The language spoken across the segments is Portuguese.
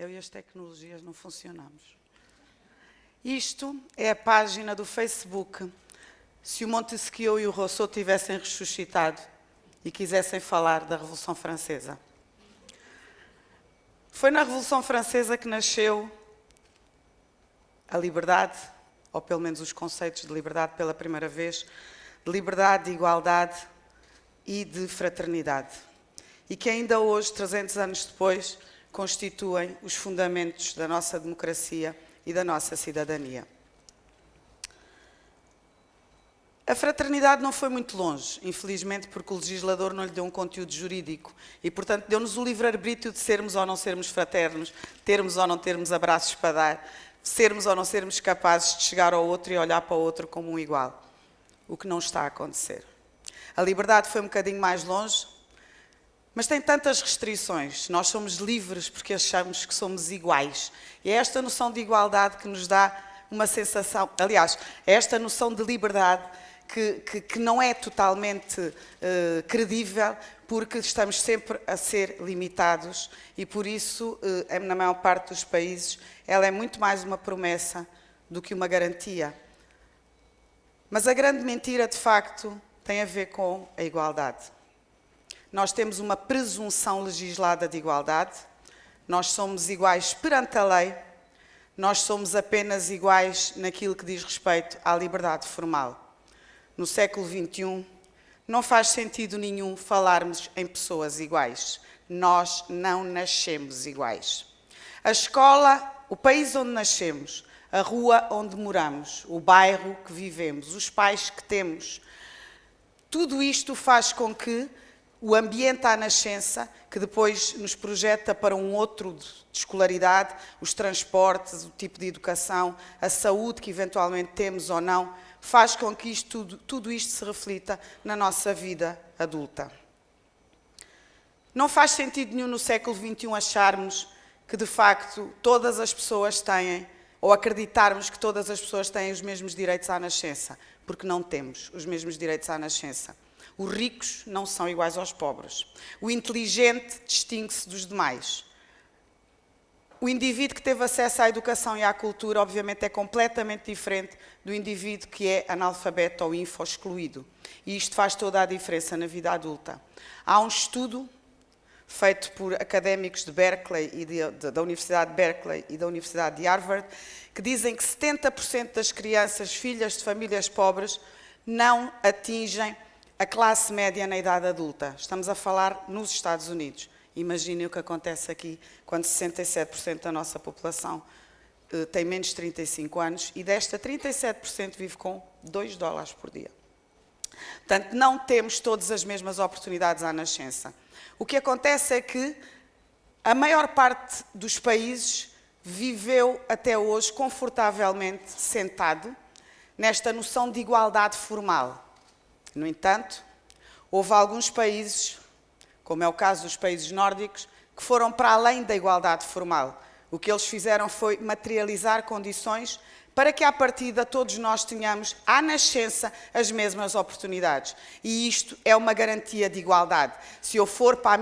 Eu e as tecnologias não funcionamos. Isto é a página do Facebook. Se o Montesquieu e o Rousseau tivessem ressuscitado e quisessem falar da Revolução Francesa. Foi na Revolução Francesa que nasceu a liberdade, ou pelo menos os conceitos de liberdade pela primeira vez, de liberdade, de igualdade e de fraternidade. E que ainda hoje, 300 anos depois, constituem os fundamentos da nossa democracia e da nossa cidadania. A fraternidade não foi muito longe, infelizmente, porque o legislador não lhe deu um conteúdo jurídico e, portanto, deu-nos o livre-arbítrio de sermos ou não sermos fraternos, termos ou não termos abraços para dar, sermos ou não sermos capazes de chegar ao outro e olhar para o outro como um igual, o que não está a acontecer. A liberdade foi um bocadinho mais longe, mas tem tantas restrições. Nós somos livres porque achamos que somos iguais. E é esta noção de igualdade que nos dá uma sensação... Aliás, é esta noção de liberdade que não é totalmente credível, porque estamos sempre a ser limitados e, por isso, na maior parte dos países, ela é muito mais uma promessa do que uma garantia. Mas a grande mentira, de facto, tem a ver com a igualdade. Nós temos uma presunção legislada de igualdade, nós somos iguais perante a lei, nós somos apenas iguais naquilo que diz respeito à liberdade formal. No século XXI, não faz sentido nenhum falarmos em pessoas iguais. Nós não nascemos iguais. A escola, o país onde nascemos, a rua onde moramos, o bairro que vivemos, os pais que temos, tudo isto faz com que o ambiente à nascença, que depois nos projeta para um outro de escolaridade, os transportes, o tipo de educação, a saúde que eventualmente temos ou não, faz com que tudo isto se reflita na nossa vida adulta. Não faz sentido nenhum no século XXI acharmos que, de facto, todas as pessoas têm, ou acreditarmos que todas as pessoas têm os mesmos direitos à nascença, porque não temos os mesmos direitos à nascença. Os ricos não são iguais aos pobres. O inteligente distingue-se dos demais. O indivíduo que teve acesso à educação e à cultura, obviamente, é completamente diferente do indivíduo que é analfabeto ou info-excluído. E isto faz toda a diferença na vida adulta. Há um estudo feito por académicos de Berkeley e da Universidade de Berkeley e da Universidade de Harvard, que dizem que 70% das crianças, filhas de famílias pobres, não atingem a classe média na idade adulta. Estamos a falar nos Estados Unidos. Imaginem o que acontece aqui quando 67% da nossa população tem menos de 35 anos e desta 37% vive com $2 por dia. Portanto, não temos todas as mesmas oportunidades à nascença. O que acontece é que a maior parte dos países viveu até hoje confortavelmente sentado nesta noção de igualdade formal. No entanto, houve alguns países, como é o caso dos países nórdicos, que foram para além da igualdade formal. O que eles fizeram foi materializar condições para que, à partida, todos nós tenhamos, à nascença, as mesmas oportunidades. E isto é uma garantia de igualdade. Se eu for para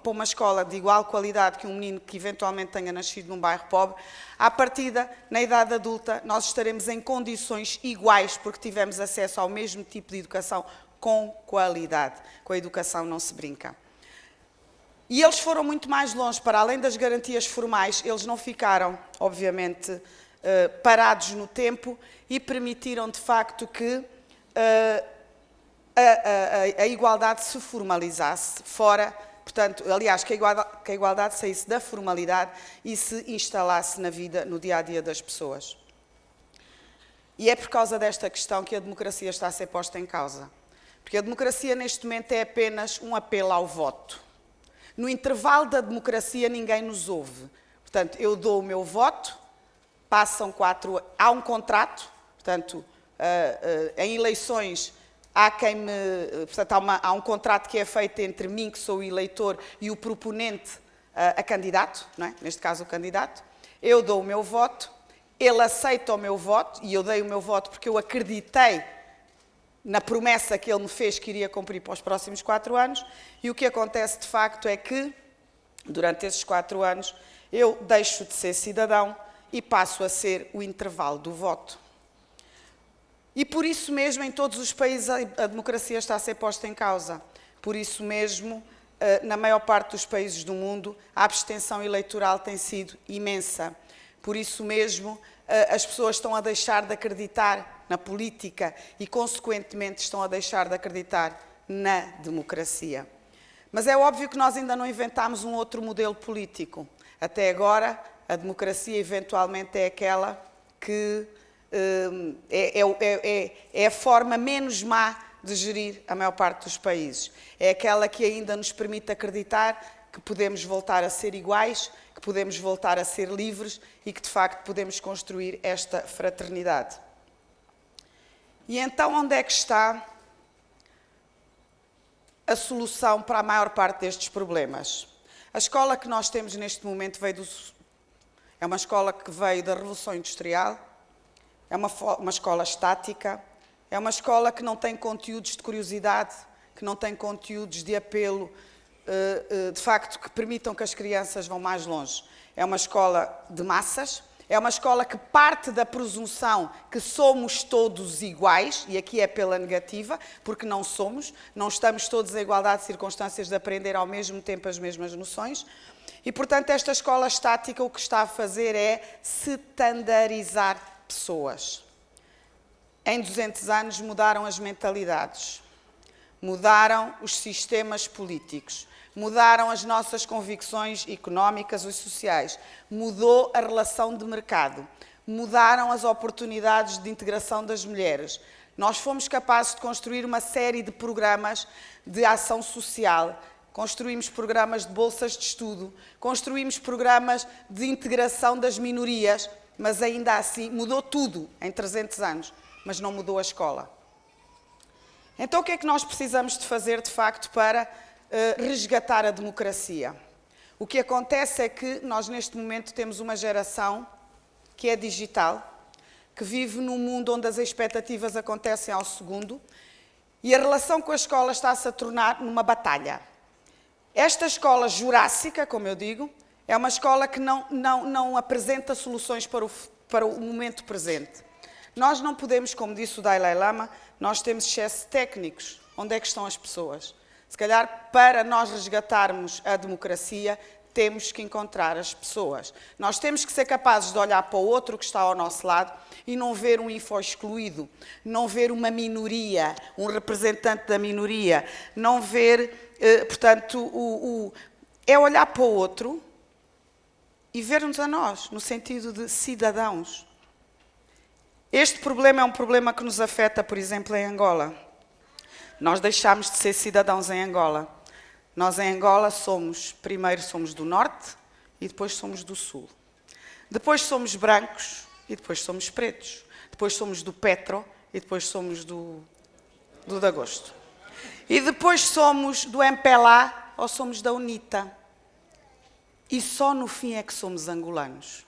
uma escola de igual qualidade que um menino que eventualmente tenha nascido num bairro pobre, à partida, na idade adulta, nós estaremos em condições iguais, porque tivemos acesso ao mesmo tipo de educação com qualidade. Com a educação não se brinca. E eles foram muito mais longe, para além das garantias formais, eles não ficaram, obviamente, parados no tempo e permitiram, de facto, que a igualdade se formalizasse fora, portanto, aliás, que a igualdade saísse da formalidade e se instalasse na vida, no dia-a-dia das pessoas. E é por causa desta questão que a democracia está a ser posta em causa. Porque a democracia, neste momento, é apenas um apelo ao voto. No intervalo da democracia, ninguém nos ouve. Portanto, eu dou o meu voto, passam 4 anos, há um contrato, portanto, em eleições portanto, há um contrato que é feito entre mim, que sou o eleitor, e o proponente a candidato, não é? Neste caso o candidato. Eu dou o meu voto, ele aceita o meu voto, e eu dei o meu voto porque eu acreditei na promessa que ele me fez que iria cumprir para os próximos 4 anos, e o que acontece de facto é que Durante esses 4 anos, eu deixo de ser cidadão e passo a ser o intervalo do voto. E por isso mesmo, em todos os países, a democracia está a ser posta em causa. Por isso mesmo, na maior parte dos países do mundo, a abstenção eleitoral tem sido imensa. Por isso mesmo, as pessoas estão a deixar de acreditar na política e, consequentemente, estão a deixar de acreditar na democracia. Mas é óbvio que nós ainda não inventámos um outro modelo político. Até agora, a democracia eventualmente é aquela que é a forma menos má de gerir a maior parte dos países. É aquela que ainda nos permite acreditar que podemos voltar a ser iguais, que podemos voltar a ser livres e que, de facto, podemos construir esta fraternidade. E então, onde é que está a solução para a maior parte destes problemas? A escola que nós temos neste momento é uma escola que veio da Revolução Industrial, é uma escola estática, é uma escola que não tem conteúdos de curiosidade, que não tem conteúdos de apelo, de facto, que permitam que as crianças vão mais longe. É uma escola de massas, é uma escola que parte da presunção que somos todos iguais, e aqui é pela negativa, porque não somos, não estamos todos em igualdade de circunstâncias de aprender ao mesmo tempo as mesmas noções. E, portanto, esta escola estática o que está a fazer é standardizar pessoas. Em 200 anos mudaram as mentalidades, mudaram os sistemas políticos, mudaram as nossas convicções económicas e sociais, mudou a relação de mercado, mudaram as oportunidades de integração das mulheres. Nós fomos capazes de construir uma série de programas de ação social, construímos programas de bolsas de estudo, construímos programas de integração das minorias, mas ainda assim mudou tudo em 300 anos, mas não mudou a escola. Então o que é que nós precisamos de fazer, de facto, para resgatar a democracia? O que acontece é que nós neste momento temos uma geração que é digital, que vive num mundo onde as expectativas acontecem ao segundo e a relação com a escola está-se a tornar numa batalha. Esta escola jurássica, como eu digo, é uma escola que não apresenta soluções para o momento presente. Nós não podemos, como disse o Dalai Lama, nós temos excesso de técnicos. Onde é que estão as pessoas? Se calhar, para nós resgatarmos a democracia, temos que encontrar as pessoas. Nós temos que ser capazes de olhar para o outro que está ao nosso lado e não ver um info-excluído, não ver uma minoria, um representante da minoria, não ver, portanto, é olhar para o outro e ver-nos a nós, no sentido de cidadãos. Este problema é um problema que nos afeta, por exemplo, em Angola. Nós deixámos de ser cidadãos em Angola. Nós em Angola primeiro somos do norte e depois somos do sul. Depois somos brancos e depois somos pretos. Depois somos do Petro e depois somos do Dagosto. E depois somos do MPLA ou somos da UNITA. E só no fim é que somos angolanos.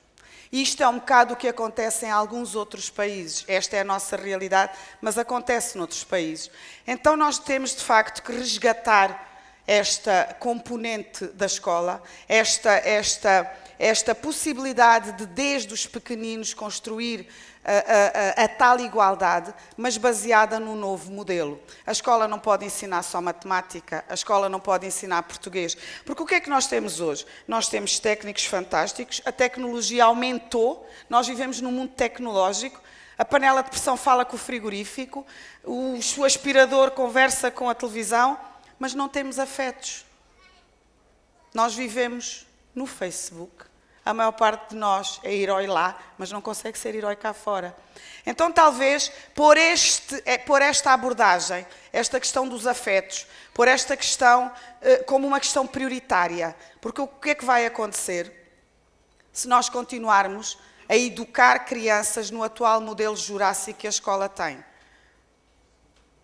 Isto é um bocado o que acontece em alguns outros países. Esta é a nossa realidade, mas acontece noutros países. Então nós temos, de facto, que resgatar esta componente da escola, esta possibilidade de, desde os pequeninos, construir a tal igualdade, mas baseada num novo modelo. A escola não pode ensinar só matemática, a escola não pode ensinar português. Porque o que é que nós temos hoje? Nós temos técnicos fantásticos, a tecnologia aumentou, nós vivemos num mundo tecnológico, a panela de pressão fala com o frigorífico, o aspirador conversa com a televisão, mas não temos afetos. Nós vivemos no Facebook. A maior parte de nós é herói lá, mas não consegue ser herói cá fora. Então, talvez, por esta abordagem, esta questão dos afetos, por esta questão como uma questão prioritária, porque o que é que vai acontecer se nós continuarmos a educar crianças no atual modelo jurássico que a escola tem?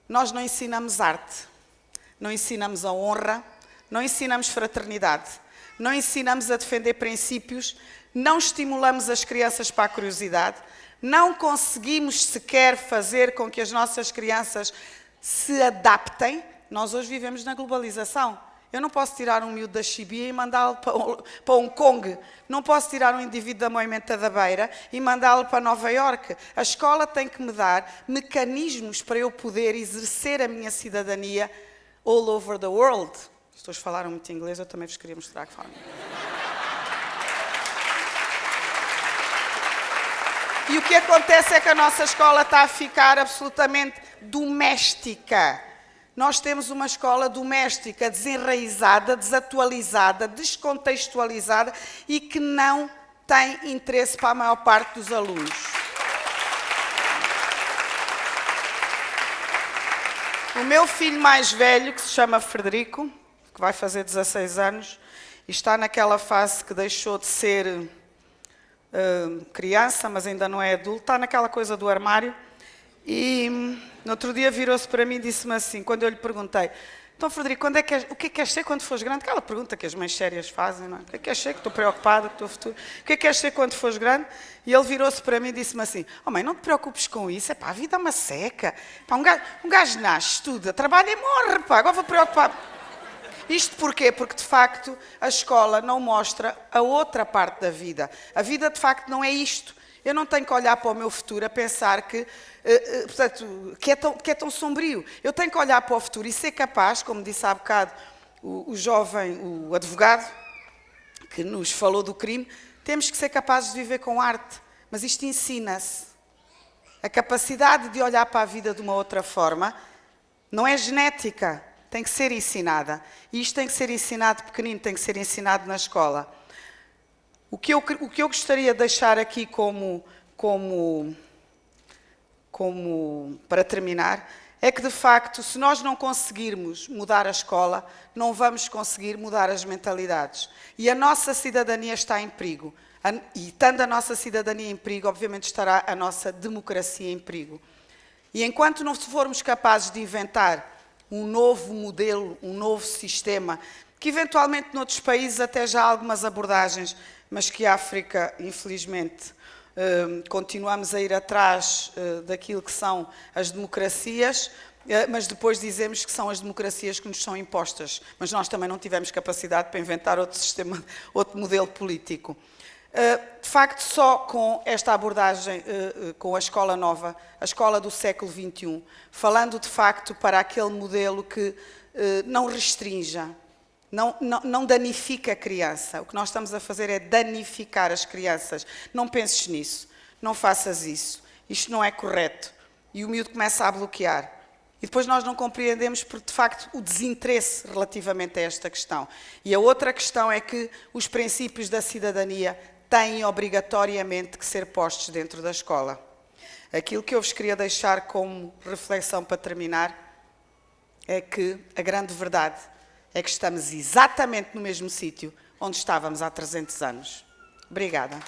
Nós não ensinamos arte, não ensinamos a honra, não ensinamos fraternidade. Não ensinamos a defender princípios, não estimulamos as crianças para a curiosidade, não conseguimos sequer fazer com que as nossas crianças se adaptem. Nós hoje vivemos na globalização. Eu não posso tirar um miúdo da Chibia e mandá-lo para Hong Kong. Não posso tirar um indivíduo da Moimenta da Beira e mandá-lo para Nova Iorque. A escola tem que me dar mecanismos para eu poder exercer a minha cidadania all over the world. As pessoas falaram muito inglês, eu também vos queria mostrar que falam. E o que acontece é que a nossa escola está a ficar absolutamente doméstica. Nós temos uma escola doméstica, desenraizada, desatualizada, descontextualizada e que não tem interesse para a maior parte dos alunos. O meu filho mais velho, que se chama Frederico, que vai fazer 16 anos, e está naquela fase que deixou de ser criança, mas ainda não é adulto, está naquela coisa do armário. E no outro dia virou-se para mim e disse-me assim, quando eu lhe perguntei, então Frederico, o que é que queres ser quando fores grande? Aquela pergunta que as mães sérias fazem, não é? O que é que queres ser? Que estou preocupada com o teu futuro. O que é que queres ser quando fores grande? E ele virou-se para mim e disse-me assim, oh mãe, não te preocupes com isso, a vida é uma seca. Pá, um gajo nasce, estuda, trabalha e morre, pá, agora vou preocupar. Isto porquê? Porque, de facto, a escola não mostra a outra parte da vida. A vida, de facto, não é isto. Eu não tenho que olhar para o meu futuro a pensar portanto, que é tão sombrio. Eu tenho que olhar para o futuro e ser capaz, como disse há bocado o jovem, o advogado, que nos falou do crime, temos que ser capazes de viver com arte. Mas isto ensina-se. A capacidade de olhar para a vida de uma outra forma não é genética. Tem que ser ensinada. E isto tem que ser ensinado pequenino, tem que ser ensinado na escola. O que eu gostaria de deixar aqui para terminar, é que, de facto, se nós não conseguirmos mudar a escola, não vamos conseguir mudar as mentalidades. E a nossa cidadania está em perigo. E estando a nossa cidadania em perigo, obviamente estará a nossa democracia em perigo. E enquanto não formos capazes de inventar um novo modelo, um novo sistema, que eventualmente noutros países até já há algumas abordagens, mas que a África, infelizmente, continuamos a ir atrás daquilo que são as democracias, mas depois dizemos que são as democracias que nos são impostas. Mas nós também não tivemos capacidade para inventar outro sistema, outro modelo político. De facto, só com esta abordagem, com a escola nova, a escola do século XXI, falando de facto para aquele modelo que não restrinja, não danifica a criança. O que nós estamos a fazer é danificar as crianças. Não penses nisso, não faças isso, isto não é correto. E o miúdo começa a bloquear. E depois nós não compreendemos, porque, de facto, o desinteresse relativamente a esta questão. E a outra questão é que os princípios da cidadania têm obrigatoriamente que ser postos dentro da escola. Aquilo que eu vos queria deixar como reflexão para terminar é que a grande verdade é que estamos exatamente no mesmo sítio onde estávamos há 300 anos. Obrigada.